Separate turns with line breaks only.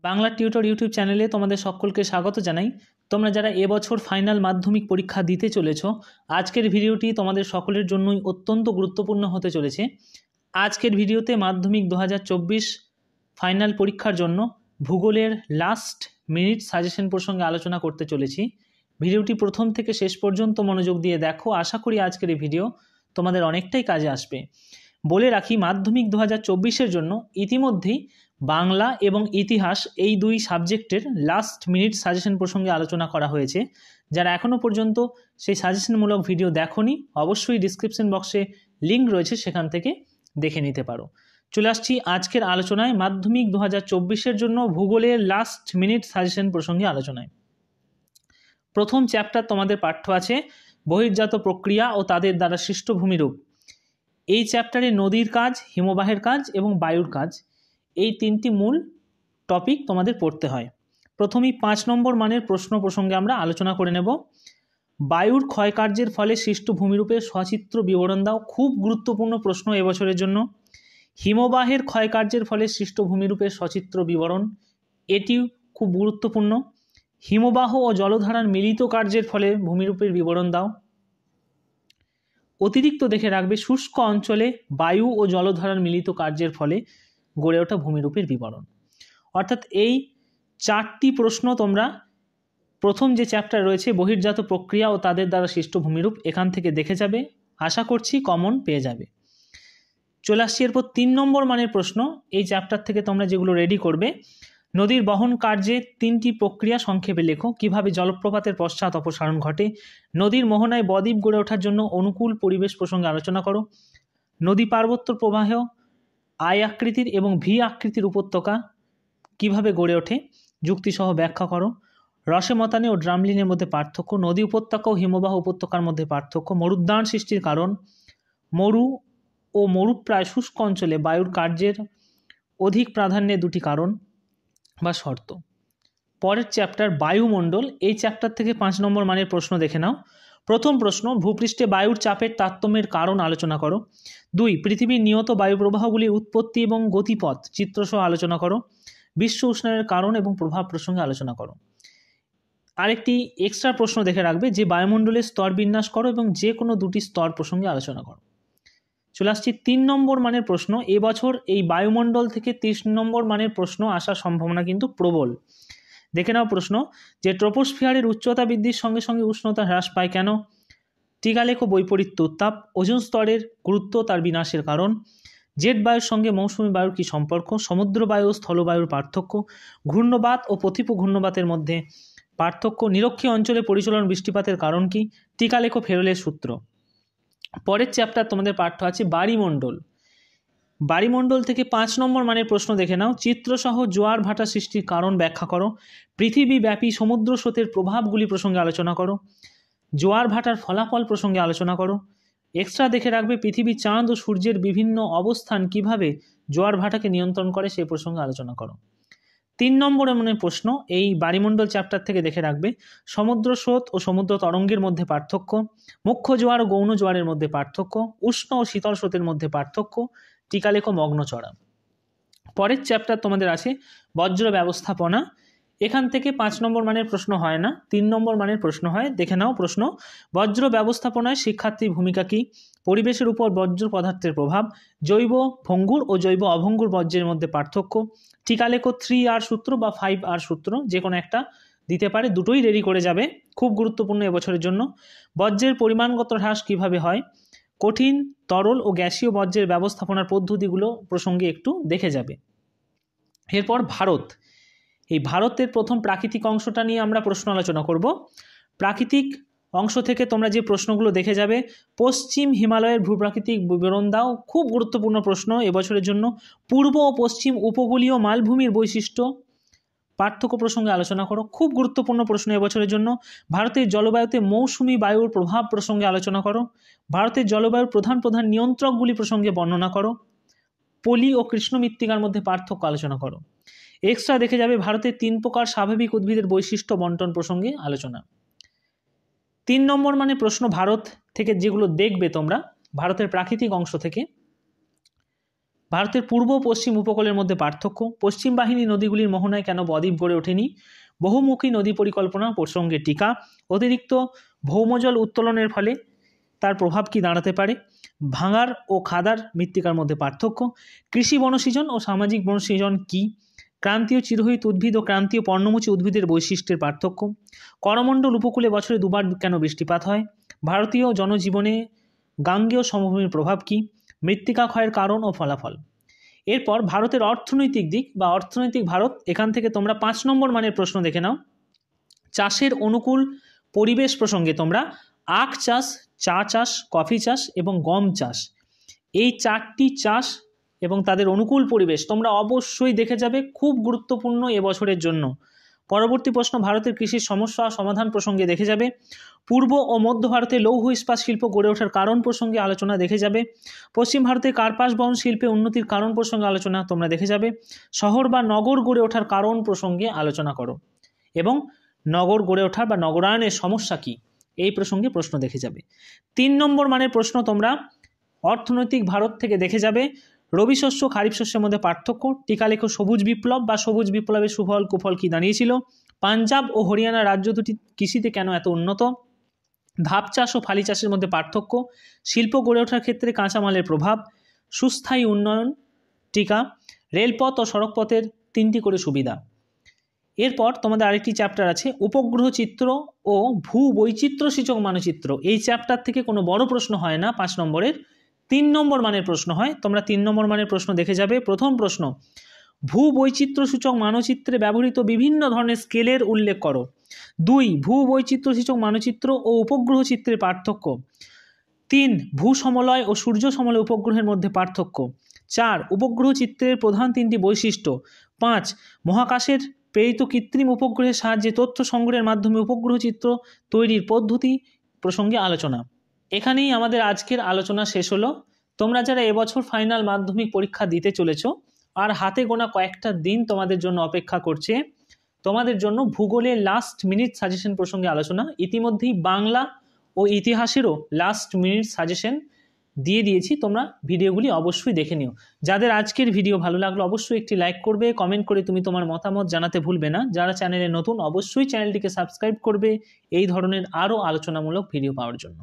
Bangla tutor YouTube চ্যানেলে তোমাদের সকলকে স্বাগত জানাই। তোমরা যারা এবছর ফাইনাল মাধ্যমিক পরীক্ষা দিতে চলেছ, আজকের ভিডিওটি তোমাদের সকলের জন্যই অত্যন্ত গুরুত্বপূর্ণ হতে চলেছে। আজকের ভিডিওতে মাধ্যমিক 2024 ফাইনাল পরীক্ষার জন্য ভূগোলের লাস্ট মিনিট সাজেশন প্রসঙ্গে আলোচনা করতে চলেছি। ভিডিওটি প্রথম থেকে শেষ পর্যন্ত মনোযোগ দিয়ে দেখো। আশা করি আজকের এই ভিডিও তোমাদের অনেকটাই কাজে আসবে। বলে রাখি, মাধ্যমিক 2024-এর জন্য ইতিমধ্যেই বাংলা এবং ইতিহাস এই দুই সাবজেক্টের লাস্ট মিনিট সাজেশন প্রসঙ্গে আলোচনা করা হয়েছে। যারা এখনও পর্যন্ত সেই সাজেশনমূলক ভিডিও দেখোনি, অবশ্যই ডিসক্রিপশন বক্সে লিঙ্ক রয়েছে, সেখান থেকে দেখে নিতে পারো। চলে আসছি আজকের আলোচনায়, মাধ্যমিক 2024-এর জন্য ভূগোলের লাস্ট মিনিট সাজেশন প্রসঙ্গে আলোচনায়। প্রথম চ্যাপ্টার তোমাদের পাঠ্য আছে বহির্জাত প্রক্রিয়া ও তাদের দ্বারা সৃষ্ট ভূমিরূপ। এই চ্যাপ্টারে নদীর কাজ, হিমবাহের কাজ এবং বায়ুর কাজ, এই তিনটি মূল টপিক তোমাদের পড়তে হয়। প্রথমেই 5 নম্বর মানের প্রশ্ন প্রসঙ্গে আমরা আলোচনা করে নেব। বায়ুর ক্ষয়কার্যের ফলে সৃষ্ট ভূমিরূপের সচিত্র বিবরণ দাও। খুব গুরুত্বপূর্ণ প্রশ্ন এবছরের জন্য। হিমবাহের ক্ষয়কার্যের ফলে সৃষ্ট ভূমিরূপের সচিত্র বিবরণ, এটি খুব গুরুত্বপূর্ণ। হিমবাহ ও জলধারার মিলিত কার্যের ফলে ভূমিরূপের বিবরণ দাও। অতিরিক্ত দেখে রাখবে শুষ্ক অঞ্চলে বায়ু ও জলধারার মিলিত কার্যের ফলে গড়ে ওঠা ভূমিরূপের বিবরণ। অর্থাৎ এই 4টি প্রশ্ন তোমরা প্রথম যে চ্যাপ্টার রয়েছে বহির্জাত প্রক্রিয়া ও তাদের দ্বারা সৃষ্ট ভূমিরূপ, এখান থেকে দেখে যাবে। আশা করছি কমন পেয়ে যাবে। চলে আসছি এরপর 3 নম্বর মানের প্রশ্ন। এই চ্যাপ্টার থেকে তোমরা যেগুলো রেডি করবে, নদীর বহন কার্যে 3টি প্রক্রিয়া সংক্ষেপে লেখো। কিভাবে জলপ্রপাতের পশ্চাৎ অপসারণ ঘটে। নদীর মোহনায় বদ্বীপ গড়ে ওঠার জন্য অনুকূল পরিবেশ প্রসঙ্গে আলোচনা করো। নদী পার্বত্য প্রবাহ আই আকৃতির এবং ভি আকৃতির উপত্যকা কিভাবে গড়ে ওঠে, যুক্তিসহ ব্যাখ্যা করো। রসে মতানে ও ড্রামলিনের মধ্যে পার্থক্য। নদী উপত্যকা ও হিমবাহ উপত্যকার মধ্যে পার্থক্য। মরুদ্যান সৃষ্টির কারণ। মরু ও মরুপ্রায় শুষ্ক অঞ্চলে বায়ুর কার্যের অধিক প্রাধান্যের 2টি কারণ বা শর্ত। পরের চ্যাপ্টার বায়ুমণ্ডল। এই চ্যাপ্টার থেকে 5 নম্বর মানের প্রশ্ন দেখে নাও। প্রথম প্রশ্ন, ভূপৃষ্ঠে বায়ুর চাপের তারতম্যের কারণ আলোচনা করো। 2, পৃথিবীর নিয়ত বায়ুপ্রবাহগুলির উৎপত্তি এবং গতিপথ চিত্রসহ আলোচনা করো। বিশ্ব উষ্ণায়নের কারণ এবং প্রভাব প্রসঙ্গে আলোচনা করো। আরেকটি এক্সট্রা প্রশ্ন দেখে রাখবে যে বায়ুমণ্ডলের স্তর বিন্যাস করো এবং যে কোনো 2টি স্তর প্রসঙ্গে আলোচনা করো। চলে আসছি 3 নম্বর মানের প্রশ্ন। এবছর এই বায়ুমণ্ডল থেকে 30 নম্বর মানের প্রশ্ন আসার সম্ভাবনা কিন্তু প্রবল। দেখে নাও প্রশ্ন, যে ট্রপোস্ফিয়ারের উচ্চতা বৃদ্ধির সঙ্গে সঙ্গে উষ্ণতা হ্রাস পায় কেন। টিকা লেখো বৈপরীত্য উত্তাপ। ওজোন স্তরের গুরুত্ব, তার বিনাশের কারণ। জেট বায়ুর সঙ্গে মৌসুমী বায়ুর কী সম্পর্ক। সমুদ্র বায়ু ও স্থলবায়ুর পার্থক্য। ঘূর্ণবাত ও প্রতিপ ঘূর্ণবাতের মধ্যে পার্থক্য। নিরক্ষীয় অঞ্চলে পরিচলন বৃষ্টিপাতের কারণ কি। টিকা লেখো ফেরেলের সূত্র। পরের চ্যাপ্টার তোমাদের পাঠ্য আছে বাড়িমণ্ডল। বাড়িমণ্ডল থেকে 5 নম্বর মানের প্রশ্ন দেখে নাও। চিত্রসহ জোয়ার ভাটা সৃষ্টির কারণ ব্যাখ্যা করো। পৃথিবীব্যাপী সমুদ্র স্রোতের প্রভাবগুলি প্রসঙ্গে আলোচনা করো। জোয়ার ভাটার ফলাফল প্রসঙ্গে আলোচনা করো। এক্সট্রা দেখে রাখবে পৃথিবী, চাঁদ ও সূর্যের বিভিন্ন অবস্থান কিভাবে জোয়ার ভাটাকে নিয়ন্ত্রণ করে সেই প্রসঙ্গে আলোচনা করো। 3 নম্বর এমন প্রশ্ন এই বাড়িমণ্ডল চ্যাপ্টার থেকে দেখে রাখবে সমুদ্র স্রোত ও সমুদ্র তরঙ্গের মধ্যে পার্থক্য। মুখ্য জোয়ার ও গৌণ জোয়ারের মধ্যে পার্থক্য। উষ্ণ ও শীতল স্রোতের মধ্যে পার্থক্য। টিকা লেখো মগ্নচড়া। পরের চ্যাপ্টার তোমাদের আছে বজ্র ব্যবস্থাপনা। এখান থেকে 5 নম্বর মানের প্রশ্ন হয় না, 3 নম্বর মানের প্রশ্ন হয়। দেখে নাও প্রশ্ন, বজ্র ব্যবস্থাপনায় শিক্ষার্থীর ভূমিকা কী। পরিবেশের উপর বজ্র পদার্থের প্রভাব। জৈব ভঙ্গুর ও জৈব অভঙ্গুর বজ্রের মধ্যে পার্থক্য। টিকা লেখো 3R সূত্র বা 5R সূত্র, যে কোনো একটা দিতে পারে, দুটোই রেডি করে যাবে, খুব গুরুত্বপূর্ণ এবছরের জন্য। বজ্রের পরিমাণগত হ্রাস কিভাবে হয়। কঠিন, তরল ও গ্যাসীয় বজ্রের ব্যবস্থাপনার পদ্ধতিগুলো প্রসঙ্গে একটু দেখে যাবে। এরপর ভারত। এই ভারতের প্রথম প্রাকৃতিক অংশটা নিয়ে আমরা প্রশ্ন আলোচনা করব। প্রাকৃতিক অংশ থেকে তোমরা যে প্রশ্নগুলো দেখে যাবে, পশ্চিম হিমালয়ের ভূপ্রাকৃতিক বিবরণ দাও। খুব গুরুত্বপূর্ণ প্রশ্ন এবছরের জন্য। পূর্ব ও পশ্চিম উপকূলীয় মালভূমির বৈশিষ্ট্য পার্থক্য প্রসঙ্গে আলোচনা করো। খুব গুরুত্বপূর্ণ প্রশ্ন এবছরের জন্য। ভারতের জলবায়ুতে মৌসুমী বায়ুর প্রভাব প্রসঙ্গে আলোচনা করো। ভারতের জলবায়ুর প্রধান প্রধান নিয়ন্ত্রকগুলি প্রসঙ্গে বর্ণনা করো। পলি ও কৃষ্ণ মৃত্তিকার মধ্যে পার্থক্য আলোচনা করো। এক্সট্রা দেখে যাবে ভারতের 3 প্রকার স্বাভাবিক উদ্ভিদের বৈশিষ্ট্য বন্টন প্রসঙ্গে আলোচনা। 3 নম্বর মানে প্রশ্ন ভারত থেকে যেগুলো দেখবে তোমরা, ভারতের প্রাকৃতিক অংশ থেকে ভারতের পূর্ব ও পশ্চিম উপকূলের মধ্যে পার্থক্য, পশ্চিম বাহিনী নদীগুলির মোহনায় কেন বদ্বীপ গড়ে ওঠেনি, বহুমুখী নদী পরিকল্পনা প্রসঙ্গে টিকা, অতিরিক্ত ভৌমজল উত্তোলনের ফলে তার প্রভাব কি দাঁড়াতে পারে, ভাঙার ও খাদার মৃত্তিকার মধ্যে পার্থক্য, কৃষি বনসৃজন ও সামাজিক বনসৃজন কি, ক্রান্তীয় চিরহরিত উদ্ভিদ ও ক্রান্তীয় পর্ণমোচী উদ্ভিদের বৈশিষ্ট্যের পার্থক্য, করমণ্ডল উপকূলে বছরে দুবার কেন বৃষ্টিপাত হয়, ভারতীয় জনজীবনে গাঙ্গেয় সমভূমির প্রভাব কি, মৃত্তিকা ক্ষয়ের কারণ ও ফলাফল। এরপর ভারতের অর্থনৈতিক দিক বা অর্থনৈতিক ভারত, এখান থেকে তোমরা 5 নম্বর মানের প্রশ্ন দেখে নাও। চাষের অনুকূল পরিবেশ প্রসঙ্গে তোমরা আখ চাষ, চা চাষ, কফি চাষ এবং গম চাষ, এই 4টি চাষ এবং তাদের অনুকূল পরিবেশ তোমরা অবশ্যই দেখে যাবে, খুব গুরুত্বপূর্ণ এবছরের জন্য। পরবর্তী প্রশ্ন ভারতের কৃষির সমস্যা সমাধান প্রসঙ্গে দেখে যাবে। পূর্ব ও মধ্য ভারতে লৌহ ইস্পাত শিল্প গড়ে ওঠার কারণ প্রসঙ্গে আলোচনা দেখে যাবে। পশ্চিম ভারতে কার্পাস বহন শিল্পে উন্নতির কারণ প্রসঙ্গে আলোচনা তোমরা দেখে যাবে। শহর বা নগর গড়ে ওঠার কারণ প্রসঙ্গে আলোচনা করো এবং নগর গড়ে ওঠার বা নগরায়নের সমস্যা কি, এই প্রসঙ্গে প্রশ্ন দেখে যাবে। 3 নম্বর মানের প্রশ্ন তোমরা অর্থনৈতিক ভারত থেকে দেখে যাবে। রবি শস্য খারিফ শস্যের মধ্যে পার্থক্য, টিকা লেখো সবুজ বিপ্লব বা সবুজ বিপ্লবের সুফল কুফল কি দাঁড়িয়েছিল, পাঞ্জাব ও হরিয়ানা রাজ্য দুটি কৃষিতে কেন এত উন্নত, ধাপ চাষ ও ফালি চাষের মধ্যে পার্থক্য, শিল্প গড়ে ওঠার ক্ষেত্রে কাঁচামালের প্রভাব, সুস্থায়ী উন্নয়ন, টিকা, রেলপথ ও সড়কপথের 3টি করে সুবিধা। এরপর তোমাদের আরেকটি চ্যাপ্টার আছে উপগ্রহ চিত্র ও ভূ বৈচিত্র্য সূচক মানচিত্র। এই চ্যাপ্টার থেকে কোনো বড় প্রশ্ন হয় না 5 নম্বরের, 3 নম্বর মানের প্রশ্ন হয়। তোমরা 3 নম্বর মানের প্রশ্ন দেখে যাবে। প্রথম প্রশ্ন, ভূ বৈচিত্র্য সূচক মানচিত্রে ব্যবহৃত বিভিন্ন ধরনের স্কেলের উল্লেখ করো। 2 ভূ বৈচিত্র্য সূচক মানচিত্র ও উপগ্রহ চিত্রের পার্থক্য। 3 ভূ সমলয় ও সূর্য সমলয় উপগ্রহের মধ্যে পার্থক্য। 4 উপগ্রহ চিত্রের প্রধান 3টি বৈশিষ্ট্য। 5 মহাকাশের প্রেরিত কৃত্রিম উপগ্রহের সাহায্যে তথ্য সংগ্রহের মাধ্যমে উপগ্রহ চিত্র তৈরির পদ্ধতি প্রসঙ্গে আলোচনা। এখানেই আমাদের আজকের আলোচনা শেষ হলো। তোমরা যারা এবছর ফাইনাল মাধ্যমিক পরীক্ষা দিতে চলেছ, আর হাতে গোনা কয়েকটা দিন তোমাদের জন্য অপেক্ষা করছে, তোমাদের জন্য ভূগোলের লাস্ট মিনিট সাজেশন প্রসঙ্গে আলোচনা। ইতিমধ্যেই বাংলা ও ইতিহাসেরও লাস্ট মিনিট সাজেশন দিয়ে দিয়েছি, তোমরা ভিডিওগুলি অবশ্যই দেখে নিও। যাদের আজকের ভিডিও ভালো লাগলো অবশ্যই একটি লাইক করবে, কমেন্ট করে তুমি তোমার মতামত জানাতে ভুলবে না। যারা চ্যানেলে নতুন অবশ্যই চ্যানেলটিকে সাবস্ক্রাইব করবে এই ধরনের আরও আলোচনামূলক ভিডিও পাওয়ার জন্য।